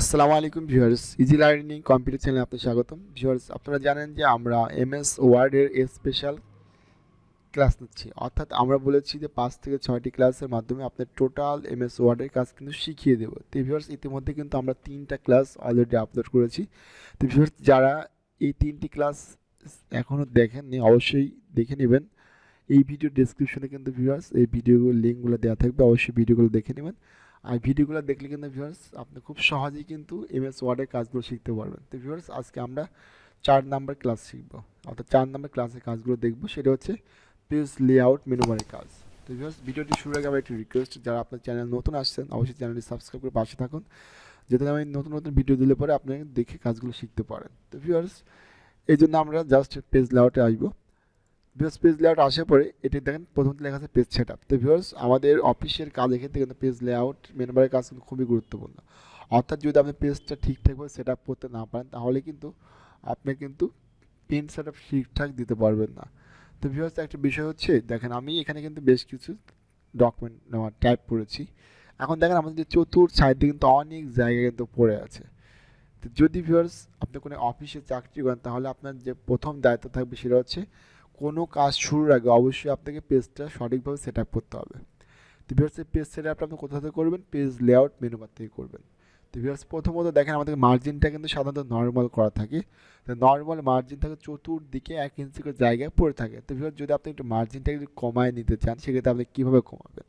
আসসালামু আলাইকুম viewers, easy learning computer চ্যানেলে আপনাদের স্বাগতম। ভিউয়ার্স, আপনারা জানেন যে আমরা এমএস ওয়ার্ডের স্পেশাল ক্লাস নিচ্ছি, অর্থাৎ আমরা বলেছি যে 5 থেকে 6টি ক্লাসের মাধ্যমে আপনার টোটাল এমএস ওয়ার্ডের কাজ কিন্তু শিখিয়ে দেবো। তো ভিউয়ার্স, ইতিমধ্যে কিন্তু আমরা 3টা ক্লাস অলরেডি আপলোড করেছি। তো ভিউয়ার্স, যারা এই 3টি ক্লাস এখনও দেখেননি অবশ্যই দেখে নেবেন। এই ভিডিও ডেসক্রিপশনে কিন্তু ভিউয়ার্স এই ভিডিওগুলোর লিঙ্কগুলো দেওয়া থাকবে, অবশ্যই ভিডিওগুলো দেখে নেবেন। আর ভিডিওগুলো দেখলে কিন্তু ভিউয়ার্স আপনি খুব সহজেই কিন্তু এমএস ওয়ার্ডের কাজগুলো শিখতে পারবেন। তো ভিউয়ার্স, আজকে আমরা 4 নাম্বার ক্লাস শিখবো, অর্থাৎ 4 নাম্বার ক্লাসের কাজগুলো দেখবো, সেটা হচ্ছে পেজ লেআউট মেনুবারের কাজ। তো ভিউয়ার্স, ভিডিওটি শুরুর আগে আমার একটি রিকোয়েস্ট, যারা আপনার চ্যানেল নতুন আসছেন অবশ্যই চ্যানেলটি সাবস্ক্রাইব করে পাশে থাকুন, যাতে আমি নতুন নতুন ভিডিও দিলে পরে আপনি দেখে কাজগুলো শিখতে পারেন। তো ভিউয়ার্স, এই জন্য আমরা জাস্ট পেজ লেআউটে আসবো। ভিউয়ার্স, পেজ লেআউট আসার পরে এটি দেখেন প্রথমত লেখা আছে পেজ সেটআপ। তো ভিউয়ার্স, আমাদের অফিসের কাজের ক্ষেত্রে কিন্তু পেজ লেআউট মেনুবারের কাজ কিন্তু খুবই গুরুত্বপূর্ণ। অর্থাৎ যদি আপনি পেজটা ঠিকঠাকভাবে সেটআপ করতে না পারেন তাহলে কিন্তু আপনি কিন্তু পেজ সেটআপ ঠিকঠাক দিতে পারবেন না। তো ভিউয়ার্স, একটা বিষয় হচ্ছে দেখেন, আমি এখানে কিন্তু বেশ কিছু ডকুমেন্ট নেওয়ার টাইপ করেছি। এখন দেখেন আমাদের যে চতুর্থ সাইডে কিন্তু অনেক জায়গা কিন্তু পড়ে আছে। তো যদি ভিউয়ার্স আপনি কোনো অফিসে চাকরি করেন তাহলে আপনার যে প্রথম দায়িত্ব থাকবে সেটা হচ্ছে কোনো কাজ শুরুর আগে অবশ্যই আপনাকে পেজটা সঠিকভাবে সেট আপ করতে হবে। তো ভিউয়ার্স, এই পেজ সেট আপটা আপনি কোথা থেকে করবেন? পেজ লেআউট মেনু বার থেকে করবেন। তো ভিউয়ার্স, প্রথমত দেখেন আমাদের মার্জিনটা কিন্তু সাধারণত নর্মাল করা থাকে। তো নর্মাল মার্জিন থাকে চতুর্দিকে 1 ইঞ্চি করে জায়গায় পড়ে থাকে। তো ভিউয়ার্স, যদি আপনি একটু মার্জিনটা একটু কমায় নিতে চান সেক্ষেত্রে আপনি কীভাবে কমাবেন?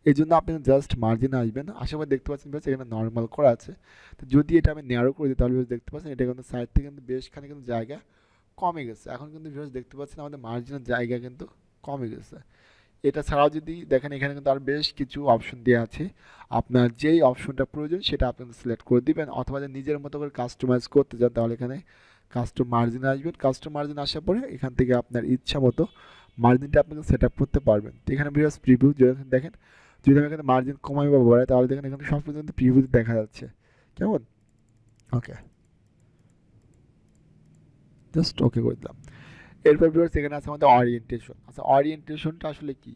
এই জন্য আপনি জাস্ট মার্জিনে আসবেন, আশা করি দেখতে পাচ্ছেন ভিউয়ার্স এখানে নর্মাল করা আছে। তো যদি এটা আমি ন্যারো করে দিই তাহলে ভিউয়ার্স দেখতে পাচ্ছেন এটা কিন্তু সাইড থেকে কিন্তু বেশখানি কিন্তু জায়গা কমে গেছে। এখন কিন্তু ভিউয়ার্স দেখতে পাচ্ছেন আমাদের মার্জিনের জায়গা কিন্তু কমে গেছে। এটা ছাড়াও যদি দেখেন এখানে কিন্তু আর বেশ কিছু অপশন দেওয়া আছে, আপনার যেই অপশনটা প্রয়োজন সেটা আপনি সিলেক্ট করে দিবেন, অথবা যদি নিজের মতো করে কাস্টমাইজ করতে চান তাহলে এখানে কাস্টম মার্জিন আসবেন। কাস্টম মার্জিন আসার পরে এখান থেকে আপনার ইচ্ছা মতো মার্জিনটা আপনাকে সেট আপ করতে পারবেন। তো এখানে ভিউয়ার্স প্রিভিউ দেখেন, যদি আমি এখানে মার্জিন কমাই বা বাড়াই তাহলে দেখেন এখানে সব কিছু কিন্তু প্রিভিউতে দেখা যাচ্ছে। কেমন? ওকে, জাস্ট ওকে করে দিলাম। এরপর ভিউয়ার্স এখানে আছে আমাদের অরিয়েন্টেশন। আচ্ছা, অরিয়েন্টেশনটা আসলে কি?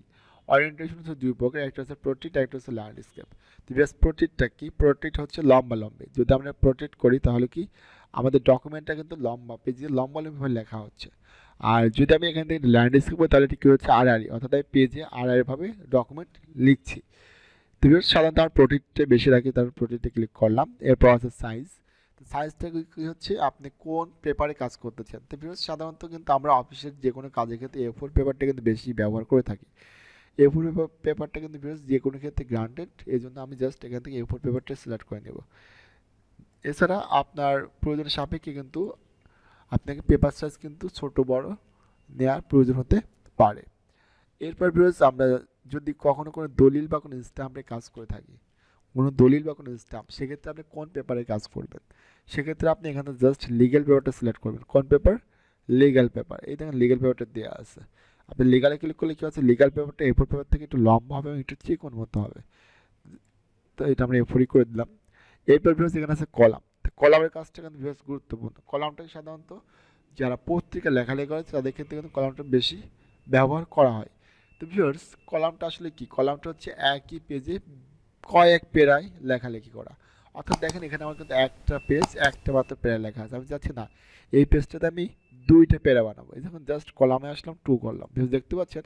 অরিয়েন্টেশন হচ্ছে দুই প্রকার, একটা হচ্ছে প্রোট্রেট, একটা হচ্ছে ল্যান্ডস্কেপ। তো ভিউয়ার্স, প্রোট্রেটটা কি? প্রোট্রেট হচ্ছে লম্বা লম্বে। যদি আমরা প্রোট্রেট করি তাহলে কি আমাদের ডকুমেন্টটা কিন্তু লম্বা পেজে লম্বা লম্বিভাবে লেখা হচ্ছে। আর যদি আমি এখান থেকে ল্যান্ডস্কেপ করি তাহলে কি হচ্ছে আড়াআড়ি, অর্থাৎ আমি পেজে আড়াআড়িভাবে ডকুমেন্ট লিখছি। তো ভিউয়ার্স, সাধারণত আমার প্রোট্রেটটা বেশি রাখি, তারপর প্রোট্রেটে ক্লিক করলাম। এরপর আছে সাইজ। তো সাইজটা কি হচ্ছে আপনি কোন পেপারে কাজ করতে চান। তো ভিউয়ার্স, সাধারণত কিন্তু আমরা অফিসের যে কোনো কাজের ক্ষেত্রে A4 পেপারটা কিন্তু বেশি ব্যবহার করে থাকি। A4 পেপারটা কিন্তু ভিউয়ার্স যে কোনো ক্ষেত্রে গ্রান্টেড, এই জন্য আমি জাস্ট এখান থেকে A4 পেপারটা সিলেক্ট করে নেব। এছাড়া আপনার প্রয়োজনের সাপেক্ষে কিন্তু আপনাকে পেপার সাইজ কিন্তু ছোট বড় নেওয়ার প্রয়োজন হতে পারে। এরপর ভিউয়ার্স, আমরা যদি কখনো কোনো দলিল বা কোনো স্ট্যাম্পে কাজ করে থাকি, কোনো দলিল বা কোনো স্ট্যাম্প, সেক্ষেত্রে আপনি কোন পেপারে কাজ করবেন? সেক্ষেত্রে আপনি এখানে জাস্ট লিগ্যাল পেপারটা সিলেক্ট করবেন। কোন পেপার? Legal paper. এই দেখেন লিগ্যাল পেপারটা দেওয়া আছে। আপনি লিগ্যালে ক্লিক করলে কী হচ্ছে, লিগ্যাল পেপারটা A4 পেপার থেকে একটু লম্বা হবে এবং একটু চিকন মতো হবে। তো এটা আমরা A4 করে দিলাম। এরপর ভিউয়ার্স এখানে আছে কলাম। তো কলামের কাজটা কিন্তু ভিউয়ার্স গুরুত্বপূর্ণ। কলামটা সাধারণত যারা পত্রিকা লেখালেখি করে তাদের ক্ষেত্রে কিন্তু কলামটা বেশি ব্যবহার করা হয়। তো ভিউয়ার্স, কলামটা আসলে কি? কলামটা হচ্ছে একই পেজে কয়েক পেরায় লেখালেখি করা। অর্থাৎ দেখেন এখানে আমার কিন্তু একটা পেজ একটা মাত্র পেরা লেখা আছে, আমি চাচ্ছি না এই পেজটাতে আমি 2টা পেরা বানাবো। এই যখন জাস্ট কলামে আসলাম 2 করলাম, ভিউজ দেখতে পাচ্ছেন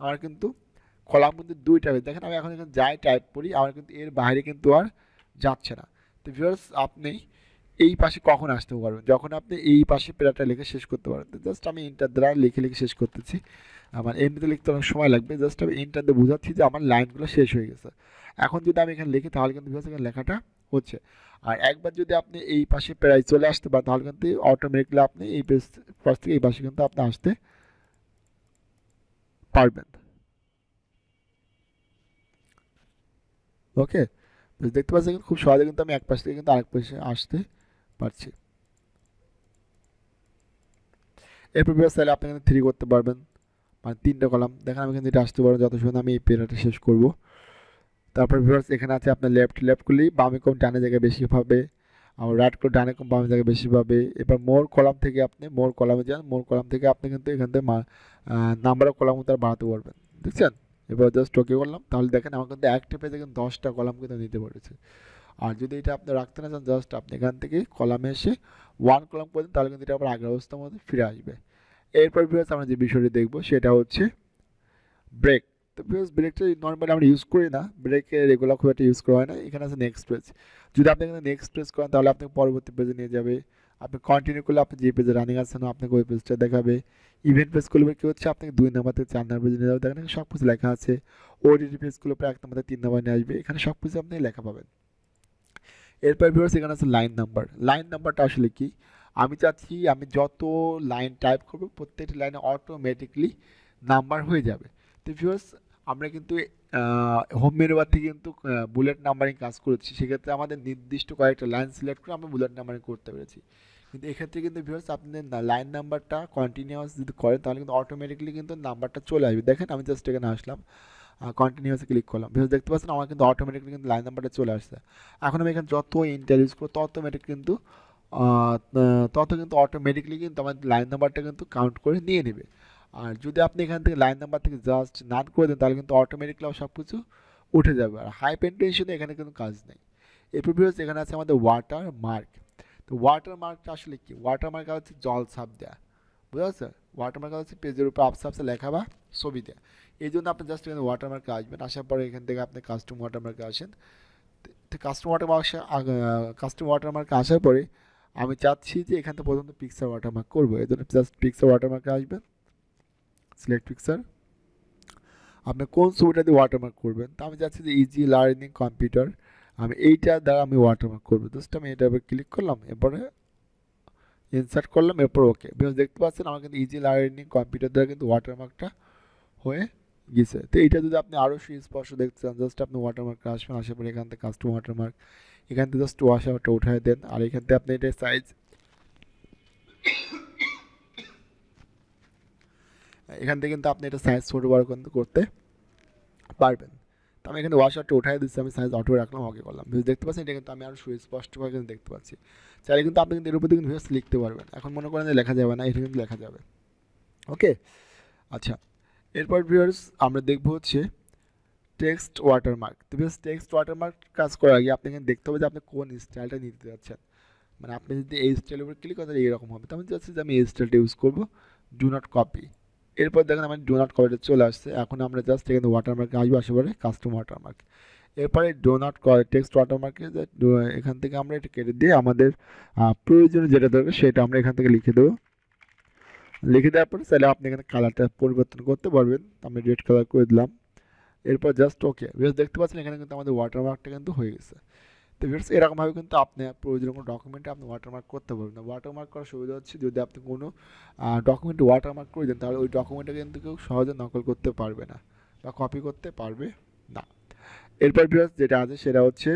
আমার কিন্তু কলাম কিন্তু 2টা পেজ। দেখেন আমি এখন এখানে যাই টাইপ করি আমার কিন্তু এর বাইরে কিন্তু আর যাচ্ছে না। তো ভিউয়ার্স, আপনি এই পাশে কখন আসতে পারবেন? যখন আপনি এই পাশে পেরাটা লিখে শেষ করতে পারবেন। তো জাস্ট আমি ইন্টার দ্বারা লিখে লিখে শেষ করতেছি। আমার এমনিতে লিখতে অনেক সময় লাগবে, জাস্ট আমি ইন্টার দিয়ে বোঝাচ্ছি যে আমার লাইনগুলো শেষ হয়ে গেছে। এখন যদি আমি এখানে লিখি তাহলে কিন্তু এখানে লেখাটা হচ্ছে। আর একবার যদি আপনি এই পাশে প্রায় চলে আসতে পারেন তাহলে কিন্তু অটোমেটিকলি আপনি এই পাশ থেকে এই পাশে কিন্তু আপনি আসতে পারবেন। ওকে, দেখতে পাচ্ছেন কিন্তু খুব সহজে কিন্তু আমি এক পাশ থেকে কিন্তু আরেক পাশে আসতে পারছি। এরপর চাইলে আপনি কিন্তু 3 করতে পারবেন, মানে 3টা কলাম। দেখেন আমি কিন্তু এটা আসতে পারবো যত সময় আমি এই পেরাটা শেষ করব। তারপর ভিউয়ার্স এখানে আছে আপনার লেফট লেফট করলেই বামে কম ডানে জায়গায় বেশি পাবে, আর রাইট করে ডানে কম বামে জায়গায় বেশি পাবে। এবার মোর কলাম থেকে আপনি মোর কলামে যান, মোর কলাম থেকে আপনি কিন্তু এখান থেকে নাম্বার অফ কলাম তার বাড়াতে পারবেন। দেখছেন? এবার জাস্ট ওকে করলাম, তাহলে দেখেন আমার কিন্তু একটা পেজে কিন্তু 10টা কলাম কিন্তু নিতে পেরেছে। আর যদি এটা আপনি রাখতে না চান জাস্ট আপনি এখান থেকে কলামে এসে 1 কলাম করে দেন, তাহলে কিন্তু এটা আবার আগের অবস্থার মধ্যে ফিরে আসবে। এরপর ভিউয়ার্স আমরা যে বিষয়টি দেখব সেটা হচ্ছে ব্রেক। তো ভিউয়ার্স ব্রেকটা নর্মালি আমরা ইউজ করি না, ব্রেকে রেগুলার খুব একটা ইউজ করা হয় না। এখানে আছে নেক্সট পেজ। যদি আপনি এখানে নেক্সট পেজ করেন তাহলে আপনি পরবর্তী পেজে নিয়ে যাবে। আপনি কন্টিনিউ করলে আপনি যে পেজে রানিং আছেন আপনাকে ওই পেজটা দেখাবে। ইভেন্ট পেজ করলে কি হচ্ছে আপনাকে 2 নাম্বার থেকে 4 নাম্বার পেজে নিয়ে যাবে, দেখেন সব কিছু লেখা আছে। ওডিটি পেজ করলে 1 নাম্বার থেকে 3 নাম্বার নিয়ে আসবে, এখানে সব কিছু আপনি লেখা পাবেন। এরপর ভিউয়ার্স এখানে আছে লাইন নাম্বার। লাইন নাম্বারটা আসলে কি, আমি চাচ্ছি আমি যত লাইন টাইপ করব প্রত্যেকটি লাইনে অটোমেটিকলি নাম্বার হয়ে যাবে। তো ভিউয়ার্স আমরা কিন্তু হোম মেনু বার থেকে কিন্তু বুলেট নাম্বারিং কাজ করেছি, সেক্ষেত্রে আমাদের নির্দিষ্ট কয়েকটা লাইন সিলেক্ট করে আমরা বুলেট নাম্বারিং করতে পেরেছি। কিন্তু এক্ষেত্রে কিন্তু ভিউয়ার্স আপনি লাইন নাম্বারটা কন্টিনিউয়াস যদি করেন তাহলে কিন্তু অটোমেটিকলি কিন্তু নাম্বারটা চলে আসবে। দেখেন আমি জাস্ট এখানে আসলাম, কন্টিনিউয়াসে ক্লিক করলাম, ভিউয়ার্স দেখতে পাচ্ছেন আমার কিন্তু অটোমেটিকলি কিন্তু লাইন নাম্বারটা চলে আসছে। এখন আমি এখানে যত ইন্টার ইউজ করবো তত কিন্তু অটোমেটিকলি কিন্তু আমার লাইন নাম্বারটা কিন্তু কাউন্ট করে নিয়ে নেবে। আর যদি আপনি এখান থেকে লাইন নাম্বার থেকে জাস্ট নান করে দেন তাহলে কিন্তু অটোমেটিকলি সব কিছু উঠে যাবে। আর হাই পেন্টেশনে এখানে কিন্তু কাজ নেই। এরপর ভিউয়ার্স এখানে আছে আমাদের ওয়াটার মার্ক। তো ওয়াটার মার্কটা আসলে কি, ওয়াটার মার্ক হচ্ছে জল ছাপ দেওয়া, বুঝতে পারছেন? ওয়াটার মার্ক হচ্ছে পেজের উপর আপসা আপসা লেখা বা ছবি দেওয়া। এই জন্য আপনি জাস্ট এখানে ওয়াটার মার্কে আসবেন, আসার পরে এখান থেকে আপনি কাস্টম ওয়াটার মার্কে আসেন। তো কাস্টম ওয়াটার মার্কে আসার পরে আমি চাচ্ছি যে এখান থেকে প্রথমত পিকচার ওয়াটার মার্ক করবো, এই জন্য জাস্ট পিকচার ওয়াটার মার্কে আসবেন, সিলেক্ট পিকচার। আপনি কোন ছবিটা দিয়ে ওয়াটারমার্ক করবেন, তো আমি চাচ্ছি যে ইজি লার্নিং কম্পিউটার, আমি এইটা দ্বারা আমি ওয়াটারমার্ক করবো। জাস্ট আমি এটার উপর ক্লিক করলাম, এরপরে ইনসার্ট করলাম, এরপর ওকে। বিকজ দেখতে পাচ্ছেন আমার কিন্তু ইজি লার্নিং কম্পিউটার দ্বারা কিন্তু ওয়াটারমার্কটা হয়ে গেছে। তো এইটা যদি আপনি আরও সুস্পষ্ট দেখতে চান জাস্ট আপনি ওয়াটারমার্কে আসবেন, আসার পরে এখান থেকে কাস্টম ওয়াটারমার্ক, এখান থেকে জাস্ট ওয়াশারটা উঠায় দেন। আর এখান থেকে আপনি এটা সাইজ, এখান থেকে কিন্তু আপনি এটা সাইজ ছোটো বড় করতে পারবেন। তো আমি এখানে ওয়াশারটা উঠাই দিচ্ছি, আমি সাইজ অটো রাখলাম, ওকে করলাম। ভিউজ দেখতে পাচ্ছেন এটা কিন্তু আমি আরও সুস্পষ্টভাবে কিন্তু দেখতে পাচ্ছি। চাইলে কিন্তু আপনি কিন্তু এর উপর কিন্তু ভিউজ লিখতে পারবেন। এখন মনে করেন যে লেখা যাবে না, এটা কিন্তু লেখা যাবে। ওকে, আচ্ছা। এরপর ভিউয়ার্স আমরা দেখব হচ্ছে টেক্সট ওয়াটারমার্ক। তো ভিউয়ার্স টেক্সট ওয়াটারমার্ক কাজ করার আগে আপনি এখানে দেখতে হবে যে আপনি কোন স্টাইলটা নিতে যাচ্ছেন। মানে আপনি যদি এই স্টাইলের উপর ক্লিক করেন তাহলে এরকম হবে। তো আমি চাচ্ছি যে আমি এই স্টাইলটা ইউজ করবো, ডু নট কপি। এরপর দেখেন আমার ডো নট কপিটা চলে আসছে। এখন আমরা জাস্ট এখানে ওয়াটারমার্কে আসবো, আসে পরে কাস্টম ওয়াটারমার্ক। এরপরে ডো নট টেক্সট ওয়াটারমার্কে এখান থেকে আমরা এটা কেটে দিয়ে আমাদের প্রয়োজনীয় যেটা দরকার সেটা আমরা এখান থেকে লিখে দেবো। লিখে দেওয়ার পরে চাইলে আপনি এখানে কালারটা পরিবর্তন করতে পারবেন, আমি রেড কালার করে দিলাম। এরপর জাস্ট ওকে। বেশ দেখতে পাচ্ছেন এখানে কিন্তু আমাদের ওয়াটারমার্কটা কিন্তু হয়ে গেছে। তো ভিউয়ার্স এরকমভাবে কিন্তু আপনি প্রয়োজনীয় কোনো ডকুমেন্টে আপনি ওয়াটারমার্ক করতে পারবেন না। ওয়াটারমার্ক করার সুবিধা হচ্ছে যদি আপনি কোনো ডকুমেন্টে ওয়াটারমার্ক করে দেন তাহলে ওই ডকুমেন্টটা কিন্তু কেউ সহজে নকল করতে পারবে না বা কপি করতে পারবে না। এরপর ভিউয়ার্স যেটা আছে সেটা হচ্ছে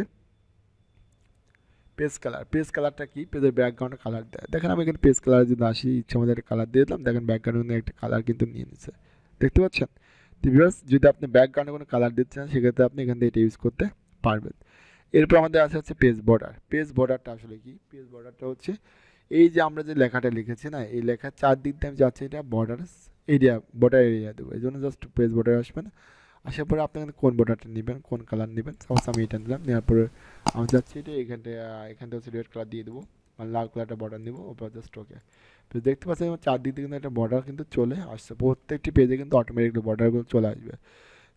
পেজ কালার। পেজ কালারটা কি, পেজের ব্যাকগ্রাউন্ডে কালার দেয়। দেখেন আমি এখানে পেজ কালার যদি আসি ইচ্ছা আমাদের একটা কালার দিয়ে দিলাম, দেখেন ব্যাকগ্রাউন্ডে একটা কালার কিন্তু নিয়ে নিচ্ছে, দেখতে পাচ্ছেন? তো ভিউয়ার্স যদি আপনি ব্যাকগ্রাউন্ডে কোনো কালার দিতে চান সেক্ষেত্রে আপনি এখান থেকে এটা ইউজ করতে পারবেন। এরপর আমাদের আছে হচ্ছে পেজ বর্ডার। পেজ বর্ডারটা আসলে কি, পেজ বর্ডারটা হচ্ছে এই যে আমরা যে লেখাটা লিখেছি না, এই লেখার চারদিক দিয়ে আমি যাচ্ছি এটা বর্ডার এরিয়া, বর্ডার এরিয়া দেবো। এই জন্য জাস্ট পেজ বর্ডার আসবেন, আসার পরে আপনি কোন বর্ডারটা নেবেন, কোন কালার নেবেন, সাপোজ আমি এটা নিলাম, নেওয়ার পরে আমি যাচ্ছি এটা এখানটা হচ্ছে রেড কালার দিয়ে দেবো, মানে লাল কালারটা বর্ডার নেবো, ওপর জাস্ট ওকে। তো দেখতে পাচ্ছেন আমার চারদিক দিয়ে কিন্তু একটা বর্ডার কিন্তু চলে আসছে, প্রত্যেকটি পেজে কিন্তু অটোমেটিকলি বর্ডারগুলো চলে আসবে।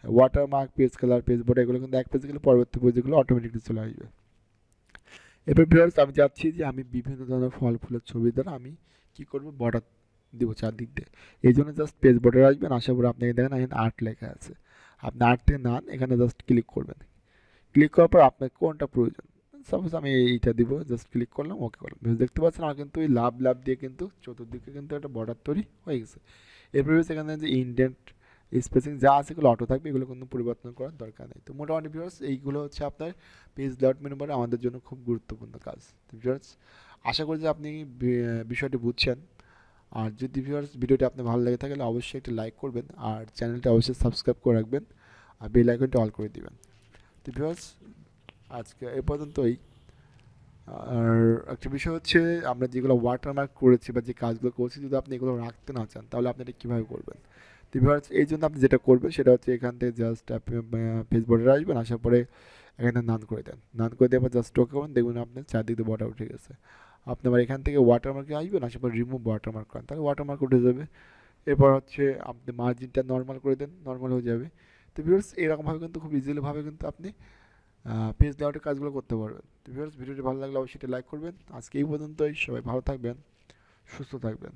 Watermark, page colour, page border এগুলো কিন্তু এক পেজে গেলে পরবর্তী পেজগুলো অটোমেটিকলি চলে আসবে। এরপর ভিউয়ার্স আমি চাচ্ছি যে আমি বিভিন্ন ধরনের ফল ফুলের ছবি দ্বারা আমি কি করব, বর্ডার দেবো চারদিক দিয়ে। এই জন্য জাস্ট পেজ বর্ডার আসবেন, আসার পরে আপনি দেখেন এখানে আর্ট লেখা আছে, আপনি আর্ট থেকে নান এখানে জাস্ট ক্লিক করবেন। ক্লিক করার পর আপনার কোনটা প্রয়োজন, সাপোজ আমি এইটা দিব, জাস্ট ক্লিক করলাম, ওকে করলাম। দেখতে পাচ্ছেন আমার কিন্তু ওই লাভ লাভ দিয়ে কিন্তু চতুর্দিকে কিন্তু একটা বর্ডার তৈরি হয়ে গেছে। এরপর এখানে যে ইন্ডেন্ট স্পেসিং যা আছে এগুলো অটো থাকবে, এগুলো কিন্তু পরিবর্তন করার দরকার নেই। তো মোটামুটি ভিউয়ার্স এইগুলো হচ্ছে আপনার পেজ লেআউট মেনু বারে আমাদের জন্য খুব গুরুত্বপূর্ণ কাজ। তো ভিউয়ার্স আশা করি যে আপনি বিষয়টি বুঝছেন। আর যদি ভিউয়ার্স ভিডিওটি আপনার ভালো লেগে থাকে তাহলে অবশ্যই একটা লাইক করবেন, আর চ্যানেলটা অবশ্যই সাবস্ক্রাইব করে রাখবেন, আর বেল আইকনটা অল করে দিবেন। তো ভিউয়ার্স আজকে এ পর্যন্তই। আর একটা বিষয় হচ্ছে আমরা যেগুলো ওয়াটারমার্ক করেছি বা যে কাজগুলো করছি যদি আপনি এগুলো রাখতে না চান তাহলে আপনি এটা কীভাবে করবেন। তো ভিউয়ার্স এই জন্য আপনি যেটা করবেন সেটা হচ্ছে এখান থেকে জাস্ট আপনি পেজ বর্ডারে আসবেন, আসার পরে এখানে নান করে দেন, নান করে দেওয়ার পর জাস্ট ওকে করুন, দেখবেন আপনার চারদিকে বর্ডার উঠে গেছে। আপনি আবার এখান থেকে ওয়াটারমার্কে আসবেন, আসার পর রিমুভ ওয়াটারমার্ক করেন, তাহলে ওয়াটারমার্ক উঠে যাবে। এরপর হচ্ছে আপনি মার্জিনটা নর্মাল করে দেন, নর্মাল হয়ে যাবে। তো ভিউয়ার্স এরকমভাবে কিন্তু খুব ইজিলিভাবে কিন্তু আপনি পেজ লেআউটের কাজগুলো করতে পারবেন। তো ভিউয়ার্স ভিডিওটি ভালো লাগলে অবশ্যই লাইক করবেন। আজকে এই পর্যন্তই, সবাই ভালো থাকবেন, সুস্থ থাকবেন।